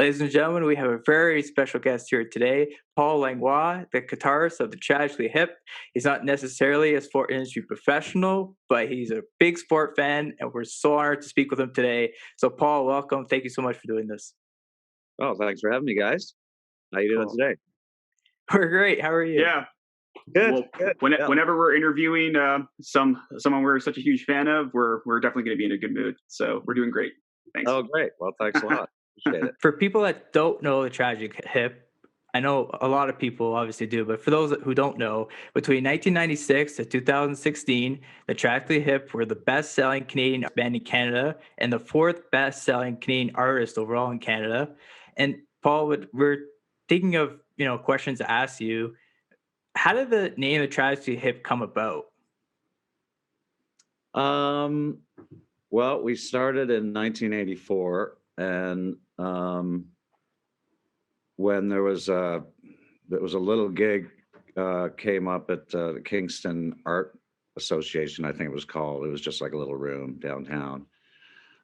Ladies and gentlemen, we have a very special guest here today, Paul Langlois, the guitarist of the Tragically Hip. He's not necessarily a sport industry professional, but he's a big sport fan, and we're so honored to speak with him today. So, Paul, welcome. Thank you so much for doing this. Oh, thanks for having me, guys. How you doing Cool. today? We're great. How are you? Yeah. Good. Well, Good. Yeah. whenever we're interviewing someone we're such a huge fan of, we're definitely going to be in a good mood. So we're doing great. Thanks. Oh, great. Well, thanks a lot. Appreciate it. For people that don't know the Tragic Hip, I know a lot of people obviously do, but for those who don't know, between 1996 to 2016, the Tragically Hip were the best-selling Canadian band in Canada and the fourth best-selling Canadian artist overall in Canada. And Paul, we're thinking of questions to ask you. How did the name of Tragically Hip come about? Well, we started in 1984, and when there was a little gig came up at the Kingston Art Association, I think it was called. It was just like a little room downtown.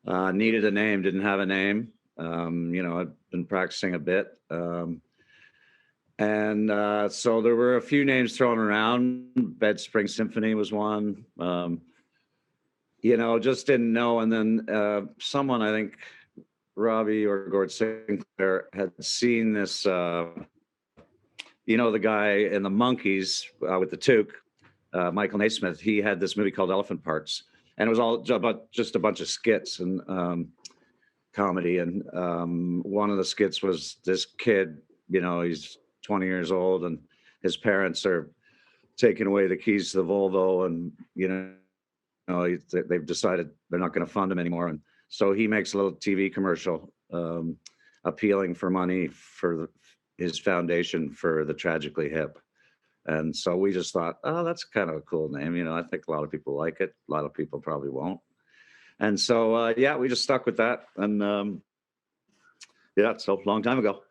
Needed a name, didn't have a name. I'd been practicing a bit. So there were a few names thrown around. Bed Spring Symphony was one. Just didn't know. And then someone, I think Robbie or Gord Sinclair, had seen this, the guy in the Monkees with the toque, Michael Naismith. He had this movie called Elephant Parts, and it was all about just a bunch of skits and comedy. And one of the skits was this kid, he's 20 years old, and his parents are taking away the keys to the Volvo, and they've decided they're not going to fund him anymore. And so he makes a little TV commercial appealing for money for his foundation for the Tragically Hip. And so we just thought, oh, that's kind of a cool name. I think a lot of people like it. A lot of people probably won't. And so, we just stuck with that. And it's a long time ago.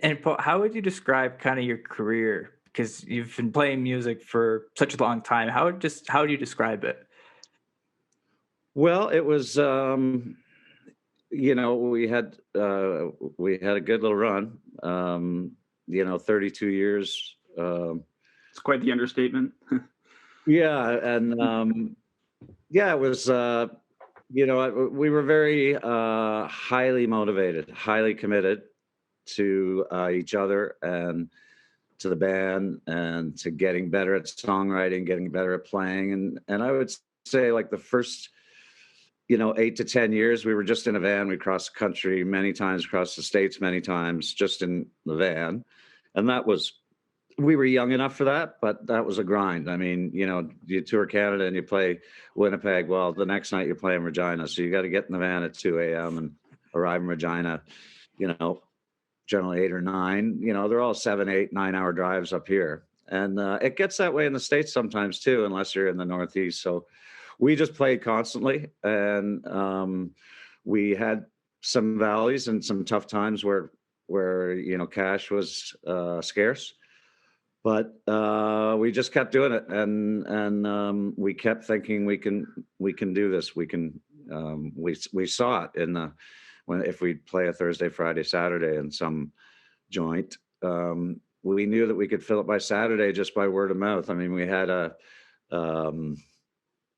And Paul, how would you describe kind of your career? Because you've been playing music for such a long time. How do you describe it? Well, it was, we had a good little run. 32 years. It's quite the understatement. Yeah, and it was. We were very highly motivated, highly committed to each other and to the band and to getting better at songwriting, getting better at playing. And I would say like the first, 8 to 10 years, we were just in a van. We crossed the country many times, across the States many times, just in the van. And we were young enough for that, but that was a grind. I mean, you tour Canada and you play Winnipeg. Well, the next night you're playing Regina. So you got to get in the van at 2 a.m. and arrive in Regina, generally 8 or 9. They're all 7, 8, 9 hour drives up here. And it gets that way in the States sometimes too, unless you're in the Northeast. So we just played constantly. And we had some valleys and some tough times where cash was scarce. But we just kept doing it, and we kept thinking we can do this. We can. We saw it if we play a Thursday, Friday, Saturday in some joint. We knew that we could fill it by Saturday just by word of mouth. I mean, we had a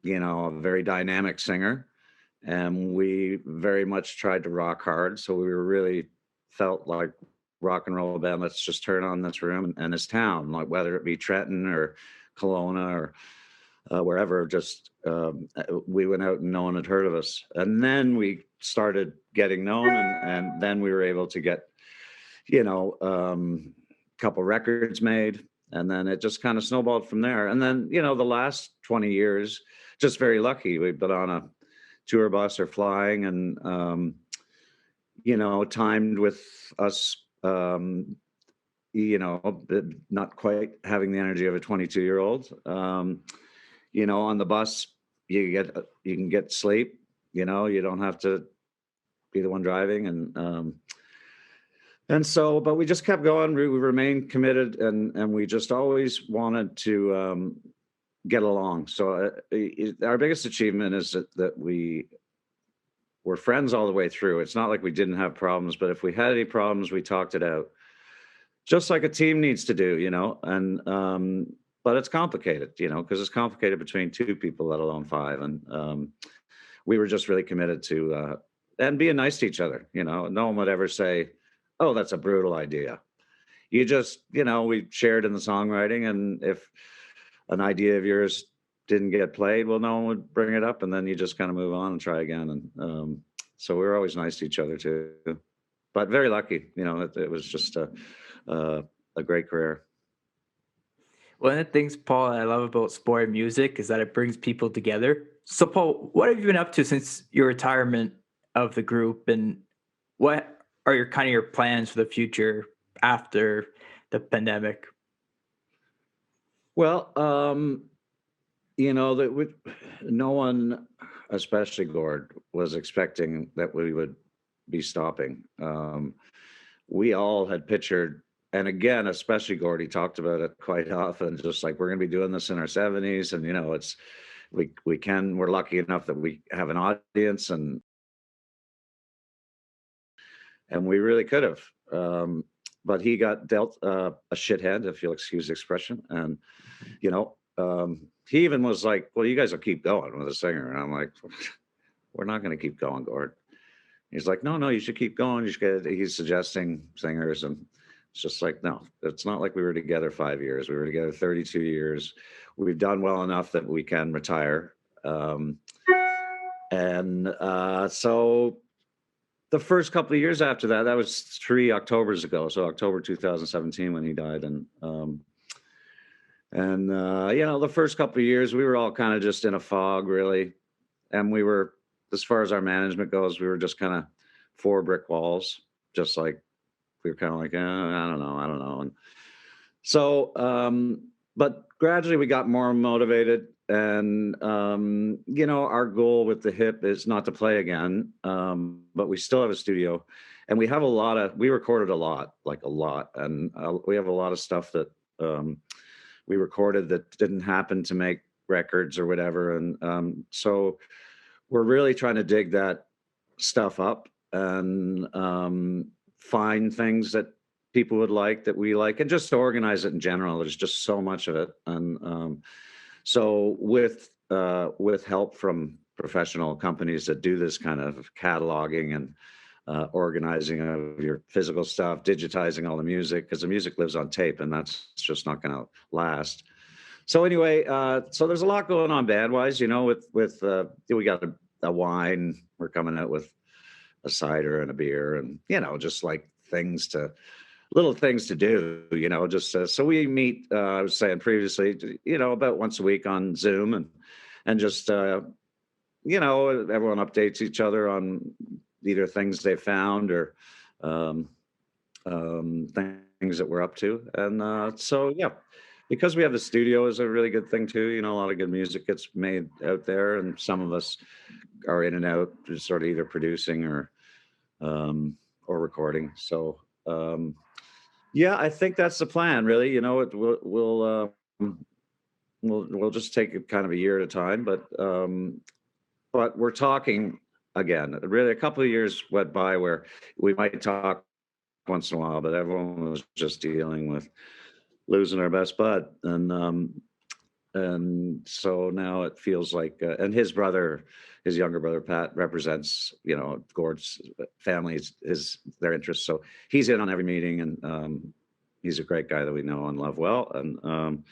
very dynamic singer, and we very much tried to rock hard. So we really felt like rock and roll band. Let's just turn on this room and this town, like whether it be Trenton or Kelowna or wherever. Just we went out and no one had heard of us, and then we started getting known, and then we were able to get couple records made, and then it just kind of snowballed from there. And then the last 20 years, just very lucky. We've been on a tour bus or flying, and timed with us. Not quite having the energy of a 22-year-old. On the bus, you can get sleep. You don't have to be the one driving, and so. But we just kept going. We remained committed, and we just always wanted to get along. So our biggest achievement is that we were friends all the way through. It's not like we didn't have problems, but if we had any problems, we talked it out, just like a team needs to do, And but it's complicated, because it's complicated between two people, let alone five. And we were just really committed to and being nice to each other. No one would ever say, "Oh, that's a brutal idea." You just, we shared in the songwriting, and if an idea of yours didn't get played, well, no one would bring it up, and then you just kind of move on and try again. And so we were always nice to each other too, but very lucky. It was just a great career. One of the things, Paul, I love about sport and music is that it brings people together. So, Paul, what have you been up to since your retirement of the group, and what are your plans for the future after the pandemic? Well, no one, especially Gord, was expecting that we would be stopping. We all had pictured, and again, especially Gord, he talked about it quite often, just like we're going to be doing this in our 70s, and it's we're lucky enough that we have an audience, and we really could have. But he got dealt a shithead, if you'll excuse the expression, and he even was like, "Well, you guys will keep going with a singer," and I'm like, "We're not going to keep going, Gord." He's like, "No, you should keep going. You should get." He's suggesting singers, and it's just like, no, it's not like we were together 5 years. We were together 32 years. We've done well enough that we can retire. So the first couple of years after that was 3 Octobers ago. So October 2017 when he died. The first couple of years we were all kind of just in a fog, really. And we were, as far as our management goes, we were just kind of 4 brick walls, just like we were kind of like, I don't know. And so, but gradually we got more motivated, and our goal with the Hip is not to play again, but we still have a studio, and we recorded a lot, and we have a lot of stuff that we recorded that didn't happen to make records or whatever, and so we're really trying to dig that stuff up and find things that people would like, that we like, and just to organize it in general. There's just so much of it. And so with help from professional companies that do this kind of cataloging and organizing of your physical stuff, digitizing all the music, because the music lives on tape, and that's just not going to last. So anyway, so there's a lot going on band-wise, with we got a wine, we're coming out with a cider and a beer, and just like little things to do, just so we meet, I was saying previously, about once a week on Zoom, and just everyone updates each other on either things they found or things that we're up to. And so yeah, because we have the studio is a really good thing too. A lot of good music gets made out there, and some of us are in and out, just sort of either producing or recording. So yeah, I think that's the plan, really. We'll just take it kind of a year at a time, but we're talking again. Really, a couple of years went by where we might talk once in a while, but everyone was just dealing with losing our best bud, and so now it feels like, and his younger brother Pat represents, Gord's family, their interests. So he's in on every meeting, and he's a great guy that we know and love well. And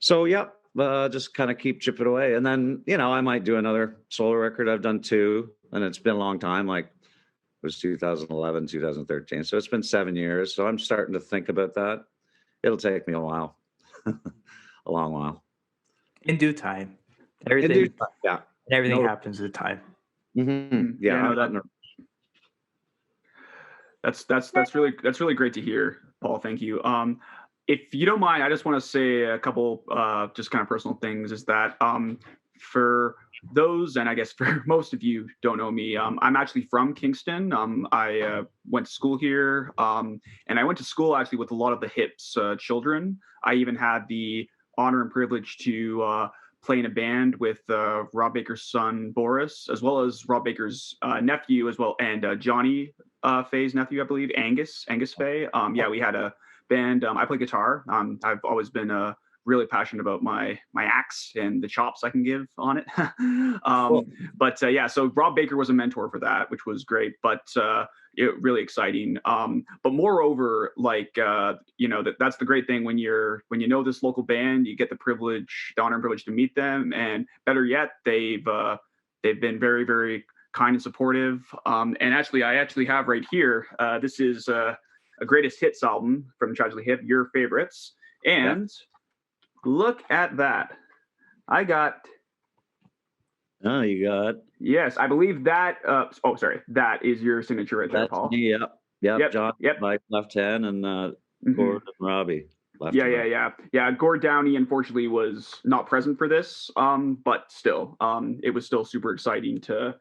so yeah, just kind of keep chipping away, and then I might do another solo record. I've done 2, and it's been a long time. Like it was 2011, 2013. So it's been 7 years. So I'm starting to think about that. It'll take me a while, a long while. In due time. Yeah. Everything happens at time. Mm-hmm. Yeah. That's really great to hear, Paul. Thank you. If you don't mind, I just want to say a couple just kind of personal things. Is that for those, and I guess for most of you don't know me, I'm actually from Kingston. I went to school here, and I went to school actually with a lot of the Hip's children. I even had the honor and privilege to play in a band with Rob Baker's son Boris, as well as Rob Baker's nephew, as well, and Johnny Faye's nephew, I believe, Angus Faye. Yeah, we had a band. I play guitar. I've always been really passionate about my axe and the chops I can give on it. Cool. But yeah, so Rob Baker was a mentor for that, which was great. But really exciting. But moreover, like that's the great thing when you know this local band, you get the honor and privilege to meet them, and better yet, they've been very, very kind and supportive. And I actually have right here. This is a greatest hits album from Tragically Hip, your favorites, and. Yeah. Look at that. I got. Oh, you got. Yes, I believe that. Sorry. That is your signature right there, That's Paul. Me, yep. John, yep. Mike, left hand, and Gord and Robbie. Left Yeah. Gord Downie, unfortunately, was not present for this. But still, it was still super exciting to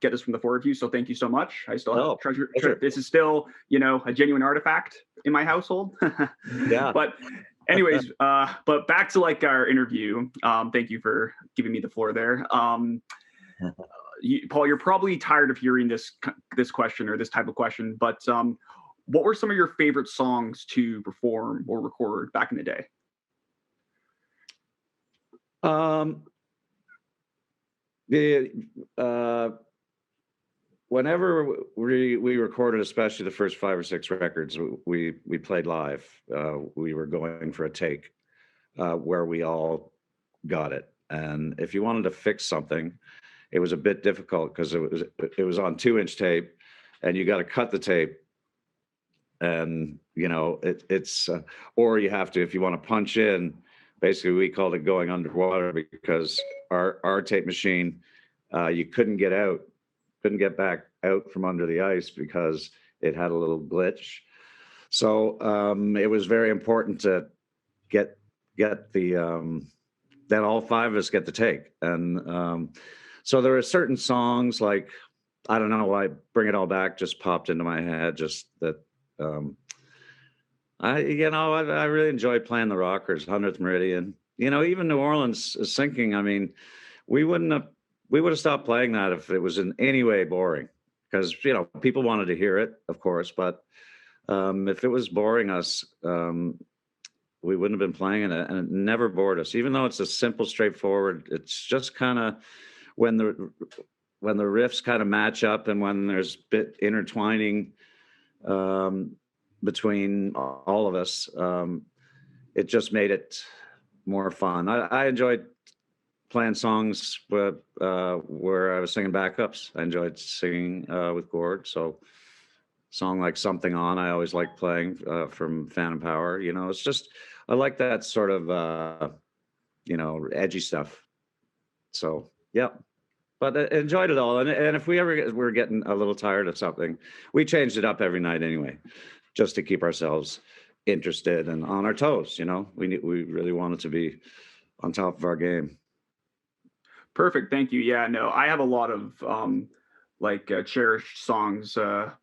get this from the four of you. So thank you so much. I still have treasure. This is still, a genuine artifact in my household. Yeah. But. Anyways, but back to like our interview. Thank you for giving me the floor there. Paul, you're probably tired of hearing this question or this type of question, but what were some of your favorite songs to perform or record back in the day? Whenever we recorded, especially the first 5 or 6 records, we played live. We were going for a take where we all got it. And if you wanted to fix something, it was a bit difficult because it was on 2-inch tape, and you got to cut the tape. And it's or you have to, if you want to punch in. Basically, we called it going underwater because our tape machine, you couldn't get back out from under the ice because it had a little glitch. So it was very important to get the that all 5 of us get the take. And so there are certain songs like, I don't know why Bring It All Back just popped into my head, just that I really enjoyed playing the Rockers, 100th Meridian. Even New Orleans is Sinking. I mean, we would have stopped playing that if it was in any way boring, because people wanted to hear it, of course, but if it was boring us, we wouldn't have been playing it, and it never bored us. Even though it's a simple, straightforward, it's just kind of when the riffs kind of match up and when there's bit intertwining between all of us, it just made it more fun. I enjoyed playing songs where I was singing backups. I enjoyed singing with Gord. So song like Something On, I always like playing from Phantom Power. It's just, I like that sort of, edgy stuff. So, yeah. But I enjoyed it all. And if we ever were getting a little tired of something, we changed it up every night anyway, just to keep ourselves interested and on our toes. We really wanted to be on top of our game. Perfect. Thank you. Yeah, no, I have a lot of cherished songs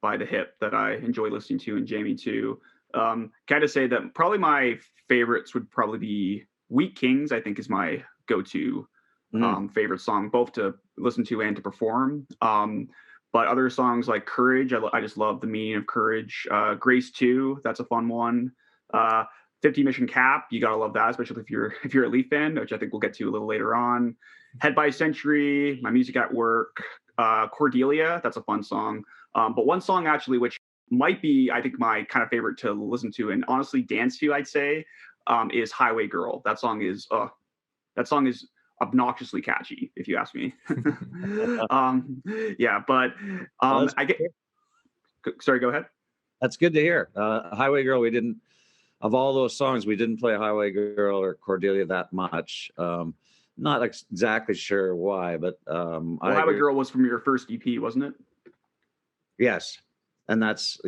by the Hip that I enjoy listening to, and Jamie too. Kind of say that probably my favorites would probably be Wheat Kings, I think is my go-to favorite song, both to listen to and to perform. But other songs like Courage, I just love the meaning of courage. Grace 2, that's a fun one. 50 Mission Cap, you gotta love that, especially if you're a Leaf fan, which I think we'll get to a little later on. Head by Century, My Music at Work, Cordelia, that's a fun song. But one song actually, which might be, I think, my kind of favorite to listen to and honestly dance to, I'd say, is Highway Girl. That song is obnoxiously catchy, if you ask me. Yeah, but I get. Sorry, go ahead. That's good to hear. Highway Girl, we didn't. Of all those songs, we didn't play Highway Girl or Cordelia that much. Not exactly sure why, but Highway Girl was from your first EP, wasn't it? Yes, and that's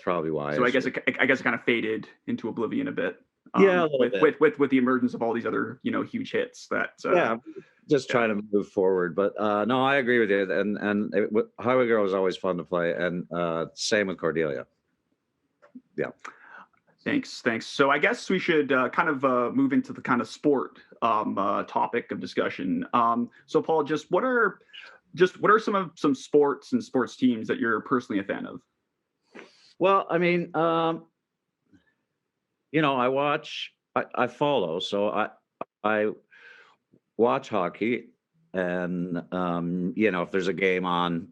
probably why. So I guess it kind of faded into oblivion a bit. Yeah, with the emergence of all these other huge hits that. Trying to move forward, but no, I agree with you. And Highway Girl was always fun to play, and same with Cordelia. Yeah. Thanks. So I guess we should kind of move into the kind of sport topic of discussion. So Paul, what are some sports and sports teams that you're personally a fan of? Well, I mean, I follow, so I watch hockey, and if there's a game on,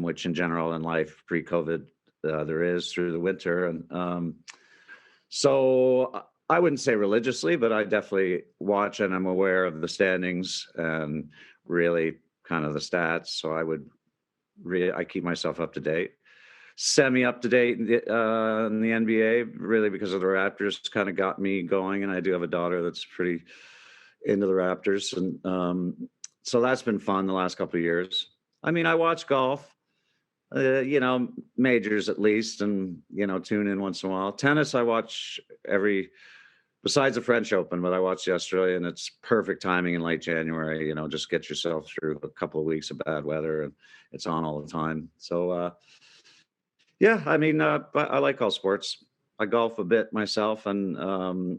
which in general in life pre-COVID there is through the winter, and so I wouldn't say religiously, but I definitely watch and I'm aware of the standings and really kind of the stats. So I keep myself up to date, semi up to date in the NBA, really because of the Raptors kind of got me going, and I do have a daughter that's pretty into the Raptors, and so that's been fun the last couple of years. I mean, I watch golf, majors at least, and tune in once in a while. Tennis, I watch besides the French Open, but I watch the Australian. It's perfect timing in late January. Just get yourself through a couple of weeks of bad weather, and it's on all the time. So, yeah, I mean, I like all sports. I golf a bit myself, and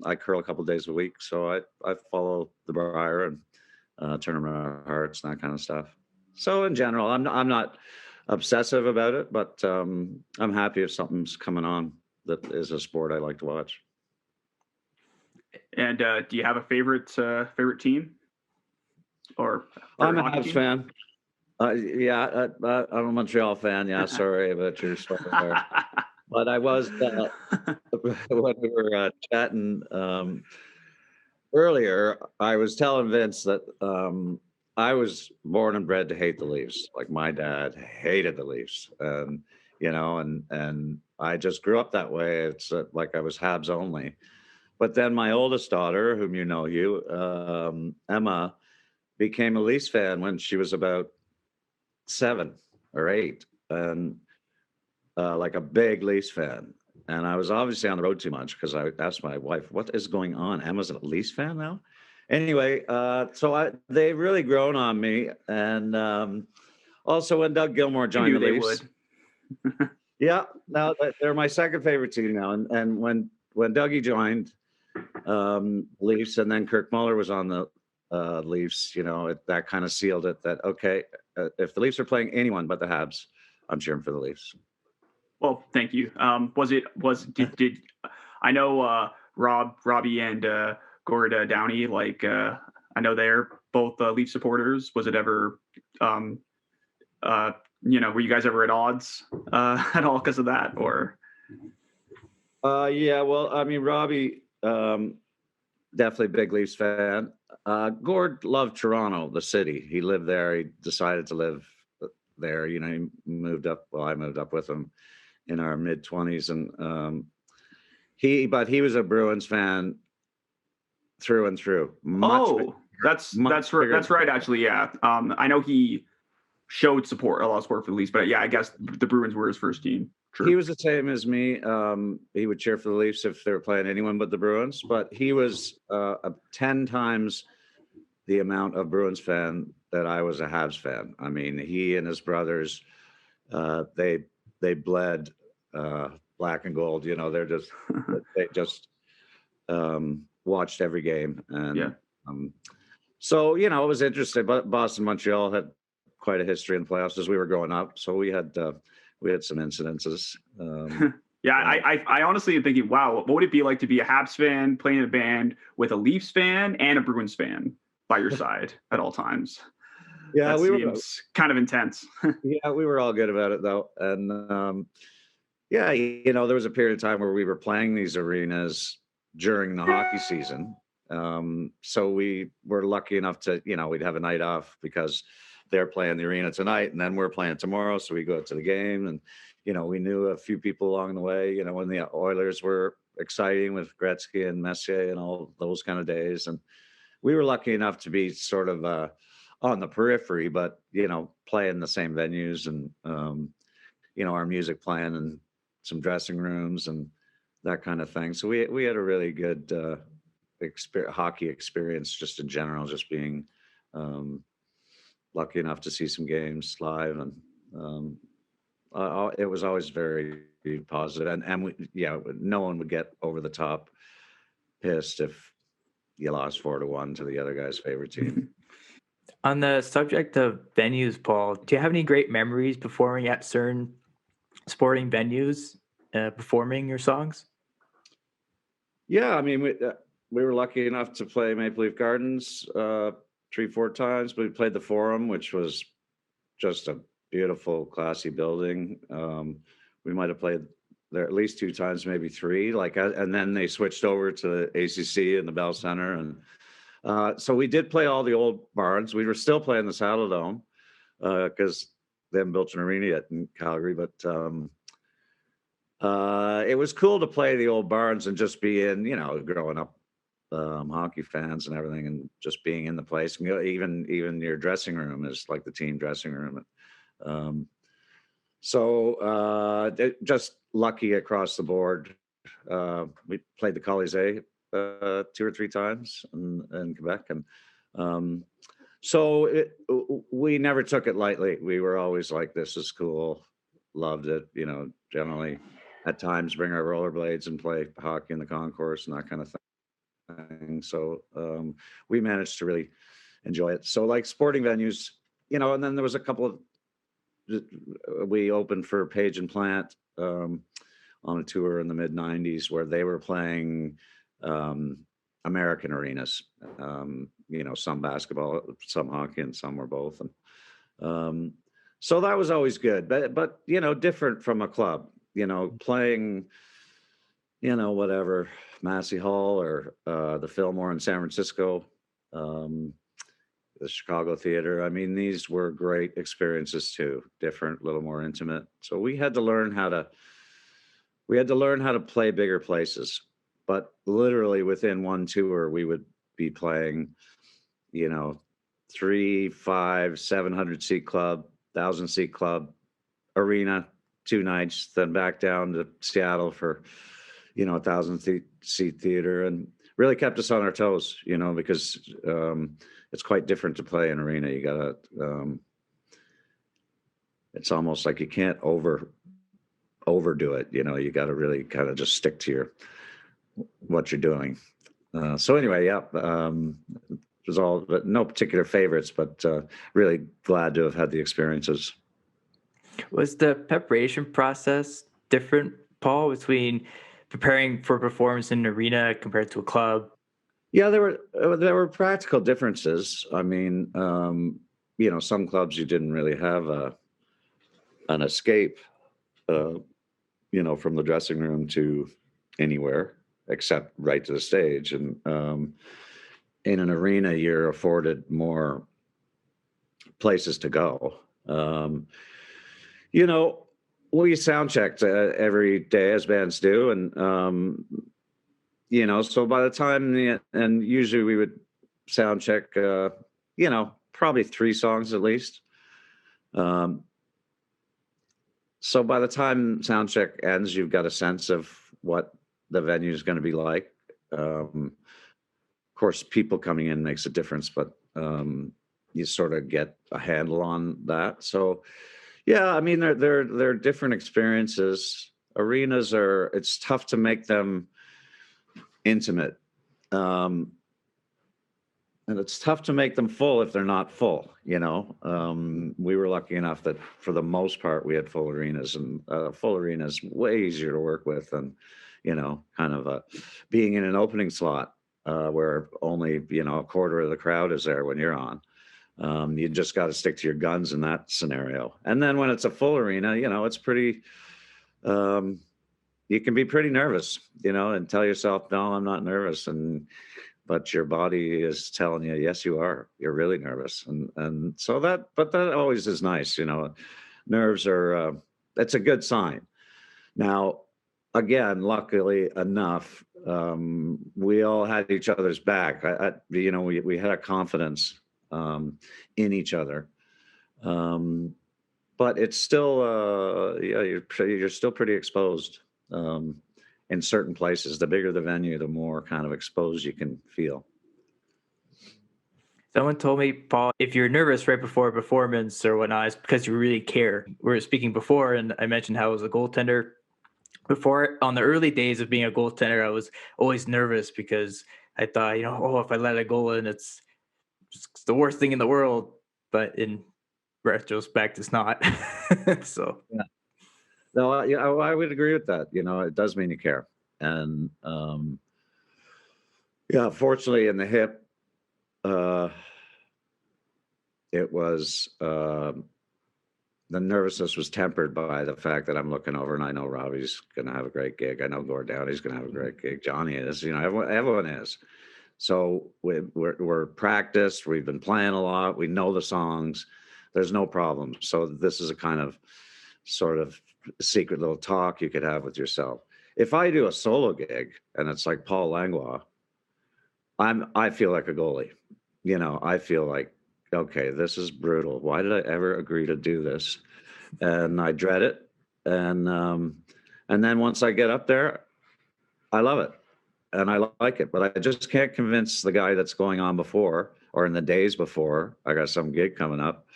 I curl a couple of days a week. So I follow the Briar and Tournament of Hearts and that kind of stuff. So in general, I'm not obsessive about it, but I'm happy if something's coming on that is a sport I like to watch. And do you have a favorite team or I'm a hockey Habs team? fan. Yeah, I'm a Montreal fan. Yeah, sorry about your story there. But I was when we were chatting earlier. I was telling Vince that I was born and bred to hate the Leafs. Like my dad hated the Leafs, and and I just grew up that way. It's like I was Habs only. But then my oldest daughter, whom you know, Hugh, Emma, became a Leafs fan when she was about 7 or 8, and like a big Leafs fan. And I was obviously on the road too much because I asked my wife, "What is going on? Emma's a Leafs fan now." Anyway, so they've really grown on me, and also when Doug Gilmour I joined knew the they Leafs, would. yeah, now they're my second favorite team now. And when Dougie joined Leafs, and then Kirk Muller was on the Leafs, that kind of sealed it. That okay, if the Leafs are playing anyone but the Habs, I'm cheering for the Leafs. Well, thank you. Did I know Robbie and Gord Downie? Like I know they're both Leaf supporters. Was it ever, were you guys ever at odds at all because of that, or? Yeah, well, I mean, Robbie, definitely big Leafs fan. Gord loved Toronto, the city. He lived there. He decided to live there. He moved up. Well, I moved up with him in our mid-20s, and but he was a Bruins fan through and through. That's right. Actually, yeah. I know he showed a lot of support for the Leafs, but yeah, I guess the Bruins were his first team. True. He was the same as me. He would cheer for the Leafs if they were playing anyone but the Bruins, but he was 10 times the amount of Bruins fan that I was a Habs fan. I mean, he and his brothers, they bled black and gold. They just watched every game, and yeah. So it was interesting. But Boston, Montreal had quite a history in playoffs as we were growing up, so we had some incidences. Yeah, I honestly am thinking, wow, what would it be like to be a Habs fan playing in a band with a Leafs fan and a Bruins fan by your side at all times? Yeah, that seems kind of intense. Yeah, we were all good about it though, and yeah, there was a period of time where we were playing these arenas during the hockey season. So we were lucky enough to, we'd have a night off because they're playing the arena tonight and then we're playing tomorrow. So we go out to the game, and, we knew a few people along the way, when the Oilers were exciting with Gretzky and Messier and all those kind of days. And we were lucky enough to be sort of on the periphery, but, play in the same venues, and, our music playing in some dressing rooms and that kind of thing. So we had a really good hockey experience just in general, just being lucky enough to see some games live. And It was always very positive, and no one would get over the top pissed if you lost 4-1 to the other guy's favorite team. On the subject of venues, Paul, do you have any great memories performing at certain sporting venues, performing your songs? Yeah, I mean, we were lucky enough to play Maple Leaf Gardens 3-4 times. We played the Forum, which was just a beautiful, classy building. We might have played there at least 2 times, maybe 3. And then they switched over to the ACC and the Bell Center, and so we did play all the old barns. We were still playing the Saddle Dome because they haven't built an arena yet in Calgary, but it was cool to play the old barns and just be in, growing up, hockey fans and everything, and just being in the place. And, even your dressing room is like the team dressing room. Just lucky across the board. We played the Colisée 2 or 3 times in Quebec, and we never took it lightly. We were always like, "This is cool," loved it. Generally, at times, bring our rollerblades and play hockey in the concourse and that kind of thing. So we managed to really enjoy it. So like sporting venues, and then there was a couple of we opened for Page and Plant on a tour in the mid '90s where they were playing American arenas. Some basketball, some hockey, and some were both. And so that was always good, but different from a club. Playing, whatever, Massey Hall or the Fillmore in San Francisco, the Chicago Theater. I mean, these were great experiences too, different, a little more intimate. So we had to learn how to play bigger places. But literally within one tour, we would be playing, 3, 5, 700 seat club, 1,000 seat club, arena 2 nights, then back down to Seattle for, 1,000 seat theater, and really kept us on our toes, because it's quite different to play an arena. You gotta, it's almost like you can't overdo it. You got to really kind of just stick to what you're doing. So anyway, yeah, it was all, but no particular favorites, but really glad to have had the experiences. Was the preparation process different, Paul, between preparing for performance in an arena compared to a club? Yeah, there were practical differences. I mean, some clubs you didn't really have an escape, from the dressing room to anywhere except right to the stage. And in an arena, you're afforded more places to go. We sound checked every day as bands do, and so by the time and usually we would sound check, probably 3 songs at least. So by the time sound check ends, you've got a sense of what the venue is going to be like. Of course, people coming in makes a difference, but you sort of get a handle on that. So, yeah, I mean, they're different experiences. Arenas it's tough to make them intimate, and it's tough to make them full if they're not full. We were lucky enough that for the most part we had full arenas, and full arenas way easier to work with than kind of being in an opening slot where only a quarter of the crowd is there when you're on. You just got to stick to your guns in that scenario. And then when it's a full arena, it's pretty you can be pretty nervous, and tell yourself, no, I'm not nervous. But your body is telling you, yes, you are. You're really nervous. And so that always is nice. Nerves are, that's a good sign. Now, again, luckily enough, we all had each other's back. We had a confidence in each other. But it's still, you're still pretty exposed in certain places. The bigger the venue, the more kind of exposed you can feel. Someone told me, Paul, if you're nervous right before a performance or whatnot, it's because you really care. We were speaking before, and I mentioned how I was a goaltender. Before, on the early days of being a goaltender, I was always nervous because I thought, oh, if I let a goal in, it's the worst thing in the world. But in retrospect, it's not. So, Yeah. No, I would agree with that. It does mean you care. And yeah, fortunately in the hip, it was the nervousness was tempered by the fact that I'm looking over and I know Robbie's going to have a great gig. I know Gord Downie's going to have a great gig. Johnny is, everyone is. So we're practiced. We've been playing a lot. We know the songs. There's no problem. So this is a kind of sort of secret little talk you could have with yourself. If I do a solo gig and it's like Paul Langlois, I feel like a goalie. I feel like, okay, this is brutal. Why did I ever agree to do this? And I dread it. And then once I get up there, I love it and I like it. But I just can't convince the guy that's going on before or in the days before. I got some gig coming up.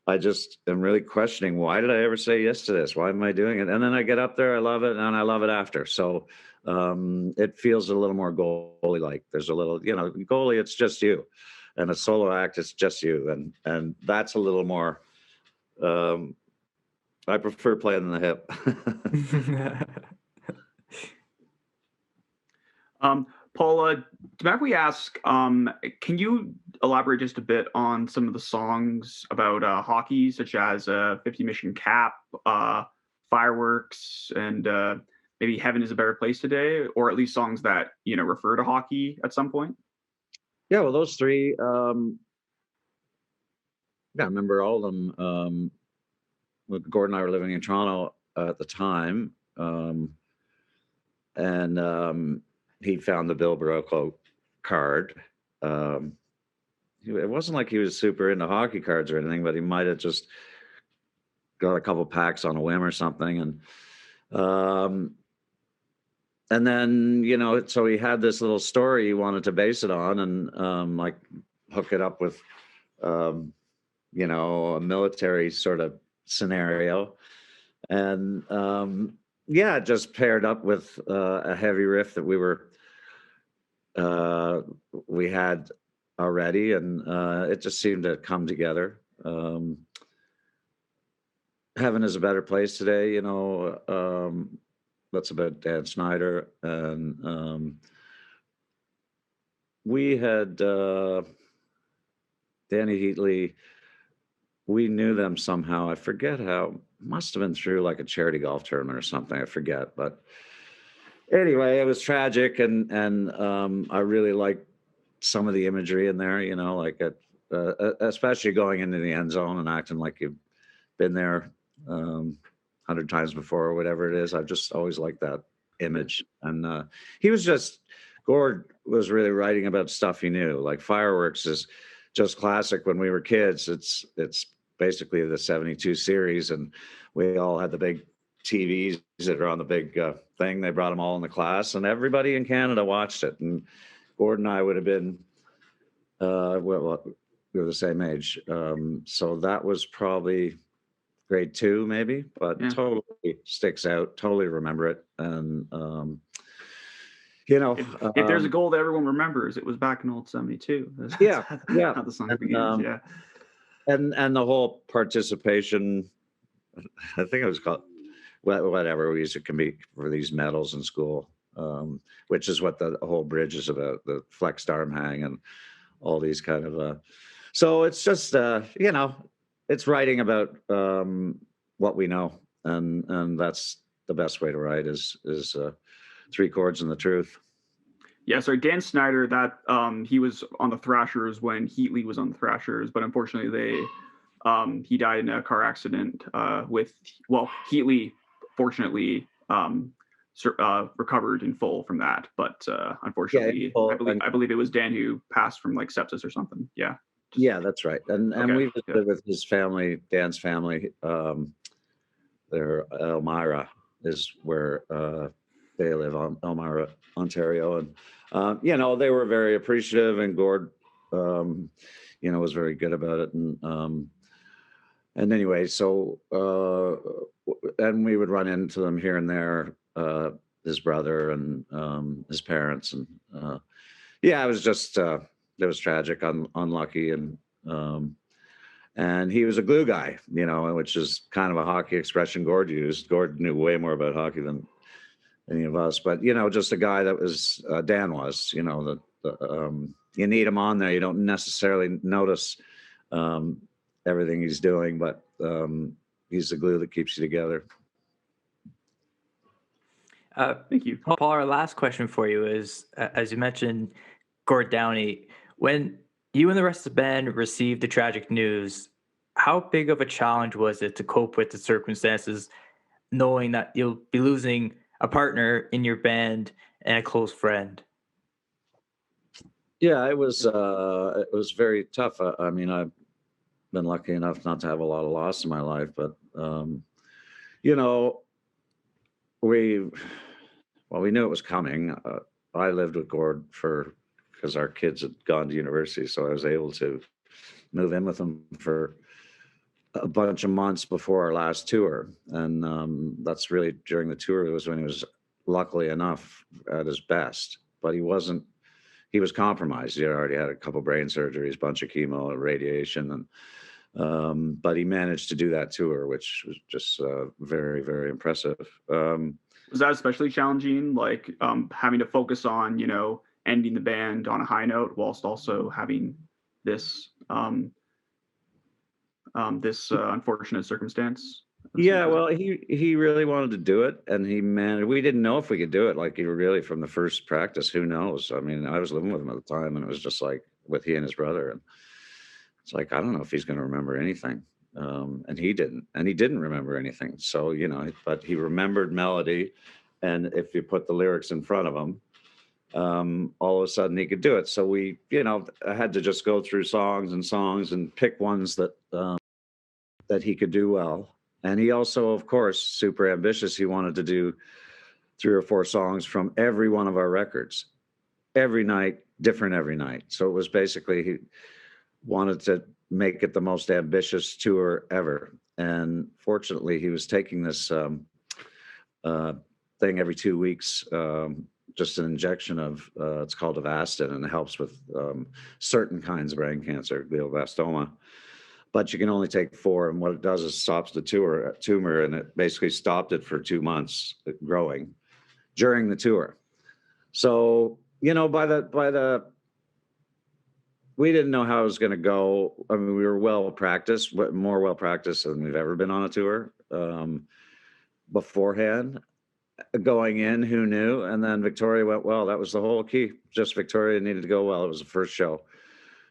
I just am really questioning, why did I ever say yes to this? Why am I doing it? And then I get up there, I love it, and I love it after. So it feels a little more goalie-like. There's a little, goalie, it's just you. And a solo act, it's just you. And that's a little more, I prefer playing in the hip. Paula, might we ask, can you elaborate just a bit on some of the songs about hockey, such as 50 Mission Cap, Fireworks, and maybe Heaven is a Better Place Today, or at least songs that, refer to hockey at some point? Yeah, well, those three, yeah, I remember all of them. Gord and I were living in Toronto at the time, and he found the Bill Barocco card. It wasn't like he was super into hockey cards or anything, but he might have just got a couple packs on a whim or something. And then, so he had this little story he wanted to base it on and like hook it up with, a military sort of scenario. And yeah, it just paired up with a heavy riff that we had already, and it just seemed to come together. Heaven is a Better Place Today, that's about Dan Snyder. And we had Danny Heatley, we knew them somehow. I forget how, must have been through like a charity golf tournament or something, I forget. But anyway, it was tragic, and I really liked some of the imagery in there, like especially going into the end zone and acting like you've been there 100 times before or whatever it is. I've just always liked that image. And Gord was really writing about stuff he knew. Like Fireworks is just classic. When we were kids, it's basically the 72 series, and we all had the big TVs that are on the big thing. They brought them all in the class, and everybody in Canada watched it. And Gord and I would have been, well, we were the same age. So that was probably grade 2, maybe, but Yeah. Totally sticks out. Totally remember it. And, If there's a goal that everyone remembers, it was back in old 72. Yeah. How the song begins, yeah. And the whole participation, I think it was called, whatever we used to compete for these medals in school, which is what the whole bridge is about, the flexed arm hang and all these kind of, so it's just, it's writing about what we know. And that's the best way to write is 3 chords and the truth. Yeah, sorry, Dan Snyder, that he was on the Thrashers when Heatley was on the Thrashers, but unfortunately he died in a car accident Heatley fortunately recovered in full from that, but unfortunately, I believe it was Dan who passed from like sepsis or something. Yeah. Yeah, that's right. And we visited with his family, Dan's family. They're Elmira is where they live, on Elmira, Ontario. And, they were very appreciative, and Gord Was very good about it. And anyway, so and we would run into them here and there, his brother and his parents, and yeah, it was just it was tragic, unlucky, and he was a glue guy, which is kind of a hockey expression Gord used. Gord knew way more about hockey than any of us, but just a guy that was Dan was, you need him on there. You don't necessarily notice everything he's doing, but he's the glue that keeps you together. Thank you, Paul. Our last question for you is, as you mentioned, Gord Downie, when you and the rest of the band received the tragic news, how big of a challenge was it to cope with the circumstances, knowing that you'll be losing a partner in your band and a close friend? Yeah, it was very tough. I mean, I've been lucky enough not to have a lot of loss in my life, but we knew it was coming. I lived with Gord because our kids had gone to university, so I was able to move in with him for a bunch of months before our last tour, and that's really during the tour. It was when he was, luckily enough, at his best, but he wasn't. He was compromised. He had already had a couple brain surgeries, a bunch of chemo, radiation, and but he managed to do that tour, which was just very, very impressive. Was that especially challenging, like having to focus on, ending the band on a high note whilst also having this unfortunate circumstance? Yeah, well, he really wanted to do it, and he managed. We didn't know if we could do it. Like, really, from the first practice, who knows? I mean, I was living with him at the time, and it was just like with he and his brother, and it's like, I don't know if he's going to remember anything. And he didn't remember anything. So, but he remembered melody, and if you put the lyrics in front of him, all of a sudden he could do it. So we, I had to just go through songs and pick ones that he could do well. And he also, of course, super ambitious. He wanted to do 3 or 4 songs from every one of our records, every night, different every night. So it was basically, he wanted to make it the most ambitious tour ever. And fortunately, he was taking this thing every 2 weeks, just an injection of, it's called Avastin, and it helps with certain kinds of brain cancer, glioblastoma. But you can only take 4, and what it does is stops the tumor, and it basically stopped it for 2 months growing during the tour. So, we didn't know how it was going to go. I mean, we were well practiced, more well practiced than we've ever been on a tour beforehand. Going in, who knew? And then Victoria went well. That was the whole key. Just Victoria needed to go well. It was the first show.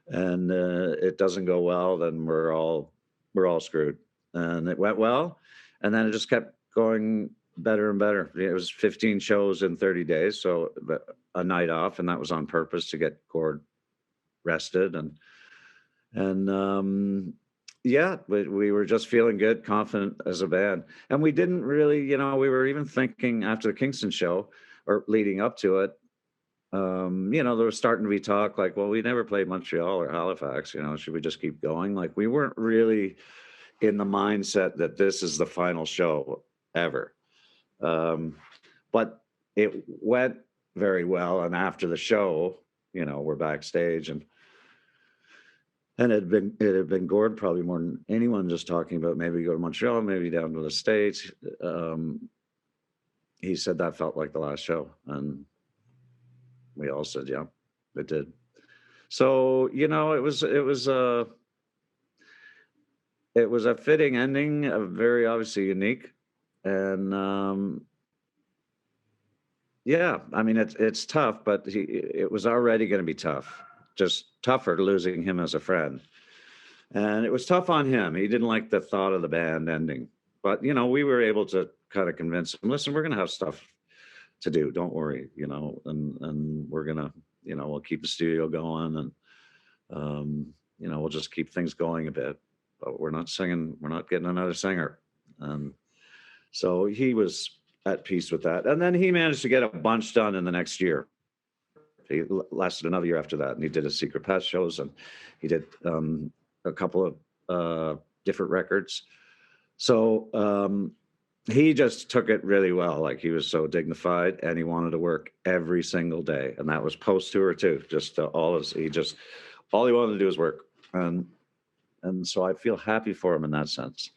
And it doesn't go well, then we're all screwed. And it went well, and then it just kept going better and better. It was 15 shows in 30 days, so a night off, and that was on purpose to get Gord rested. And yeah, we were just feeling good, confident as a band, and we didn't really, we were even thinking after the Kingston show or leading up to it. There was starting to be talk like, well, we never played Montreal or Halifax, should we just keep going? Like, we weren't really in the mindset that this is the final show ever. But it went very well. And after the show, we're backstage, and it had been Gord probably more than anyone just talking about maybe go to Montreal, maybe down to the States. He said that felt like the last show, and we all said, yeah, it did. So, it was a fitting ending, very obviously unique. And yeah, I mean, it's tough, but it was already going to be tough, just tougher losing him as a friend. And it was tough on him. He didn't like the thought of the band ending, but, we were able to kind of convince him, listen, we're going to have stuff to do, don't worry, and we're gonna, we'll keep the studio going, and we'll just keep things going a bit, but we're not getting another singer. And so he was at peace with that, and then he managed to get a bunch done in the next year. He lasted another year after that, and he did his Secret Past shows, and he did a couple of different records. So he just took it really well. Like, he was so dignified, and he wanted to work every single day, and that was post tour too. Just all he wanted to do was work, and so I feel happy for him in that sense.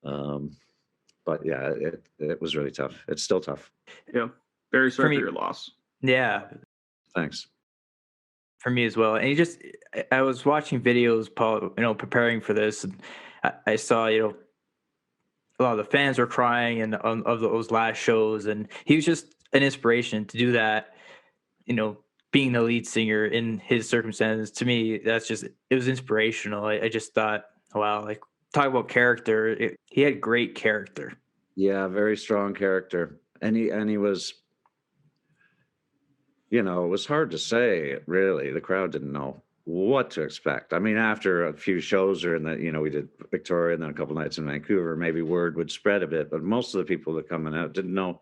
But yeah, it was really tough. It's still tough. Yeah. Very sorry me- for your loss. Yeah, Thanks. for me as well. And I was watching videos, Paul, preparing for this, and I saw, a lot of the fans were crying and of those last shows, and he was just an inspiration to do that. Being the lead singer in his circumstances, to me, it was inspirational. I just thought, wow, like, talk about character. He had great character. Yeah, very strong character, and he was. It was hard to say, really. The crowd didn't know what to expect. I mean, after a few shows, or we did Victoria and then a couple nights in Vancouver, maybe word would spread a bit, but most of the people that coming out didn't know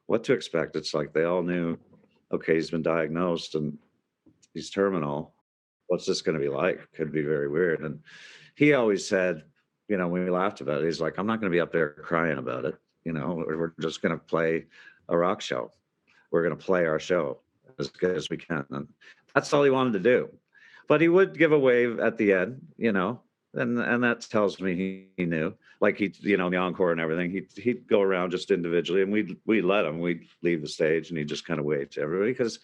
what to expect. It's like they all knew, okay, he's been diagnosed and he's terminal. What's this going to be like? Could be very weird. And he always said, when we laughed about it, he's like, I'm not going to be up there crying about it. We're just going to play a rock show. We're going to play our show as good as we can. And that's all he wanted to do. But he would give a wave at the end, and that tells me he knew. Like, the encore and everything, he'd go around just individually, and we'd let him. We'd leave the stage, and he'd just kind of wave to everybody, because,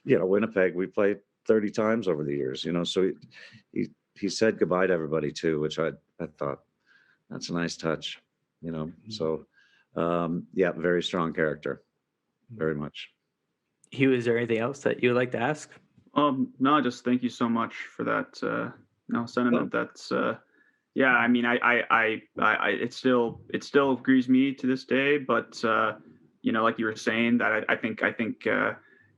Winnipeg, we played 30 times over the years, so he said goodbye to everybody too, which I thought, that's a nice touch, So yeah, very strong character, very much. Hugh, is there anything else that you would like to ask? No, just thank you so much for that sentiment. That's yeah, I mean, I it still grieves me to this day, but like you were saying, that I think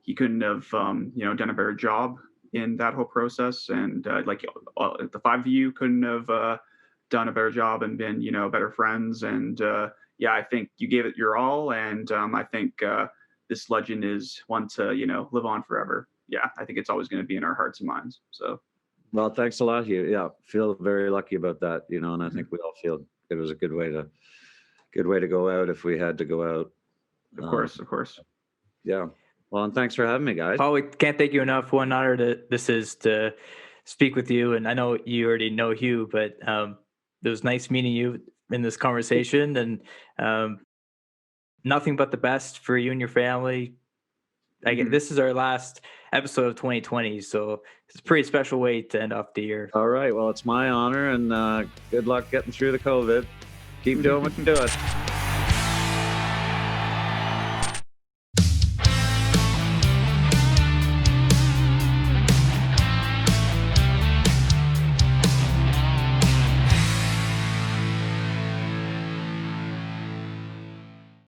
he couldn't have done a better job in that whole process, and the five of you couldn't have done a better job and been better friends, and yeah, I think you gave it your all, and I think this legend is one to live on forever. Yeah, I think it's always going to be in our hearts and minds. So, well, thanks a lot, Hugh. Yeah, feel very lucky about that, and I think we all feel it was a good way to go out if we had to go out. Of course. Yeah. Well, and thanks for having me, guys. Paul, we can't thank you enough. What an honor this is to speak with you. And I know you already know Hugh, but it was nice meeting you in this conversation, and nothing but the best for you and your family. This is our last episode of 2020, so it's a pretty special way to end off the year. All right. Well, it's my honor, and good luck getting through the COVID. Keep doing what you're doing.